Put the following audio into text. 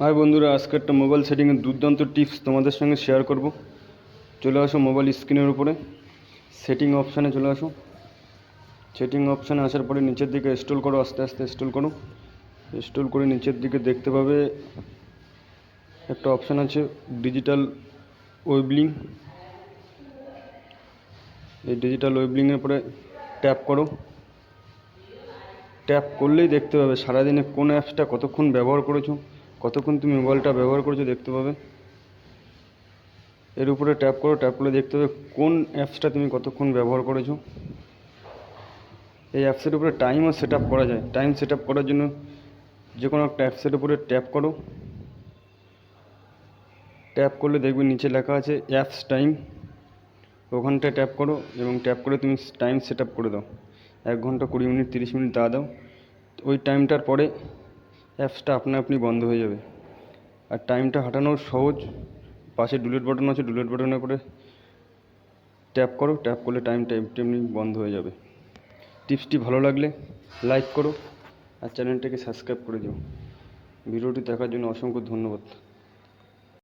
High বন্ধুরা, আজকে একটা মোবাইল সেটিংয়ের দুর্দান্ত টিপস তোমাদের সঙ্গে শেয়ার করব। চলে আসো মোবাইল স্ক্রিনের উপরে, সেটিং অপশানে চলে আসো। সেটিং অপশানে আসার পরে নিচের দিকে স্ক্রল করো, আস্তে আস্তে স্ক্রল করো। স্ক্রল করে নিচের দিকে দেখতে পাবে একটা অপশান আছে ডিজিটাল ওয়েবলিং। এই ডিজিটাল ওয়েবলিংয়ের পরে ট্যাপ করো। ট্যাপ করলেই দেখতে পাবে সারাদিনে কোন অ্যাপসটা কতক্ষণ ব্যবহার করেছো, কতক্ষণ তুমি মোবাইলটা ব্যবহার করেছো দেখতে পাবে। এর উপরে ট্যাপ করো, ট্যাপ করলে দেখতে পাবে কোন অ্যাপসটা তুমি কতক্ষণ ব্যবহার করেছো। এই অ্যাপসের উপরে টাইমও সেট আপ করা যায়। টাইম সেট আপ করার জন্য যে কোনো একটা অ্যাপসের উপরে ট্যাপ করো। ট্যাপ করলে দেখবে নিচে লেখা আছে অ্যাপস টাইম। ওখানটায় ট্যাপ করো এবং ট্যাপ করে তুমি টাইম সেট আপ করে দাও। 1 ঘন্টা 20 মিনিট 30 মিনিট দাও। ওই টাইমটার পরে অ্যাপসটা আপনা আপনি বন্ধ হয়ে যাবে। আর টাইমটা হাঁটানোর সহজ, পাশে ডিলিট বাটন আছে, ডিলিট বাটনের উপরে ট্যাপ করো। ট্যাপ করলে টাইমটা এমনি বন্ধ হয়ে যাবে। টিপসটি ভালো লাগলে লাইক করো আর চ্যানেলটাকে সাবস্ক্রাইব করে দিও। ভিডিওটি দেখার জন্য অসংখ্য ধন্যবাদ।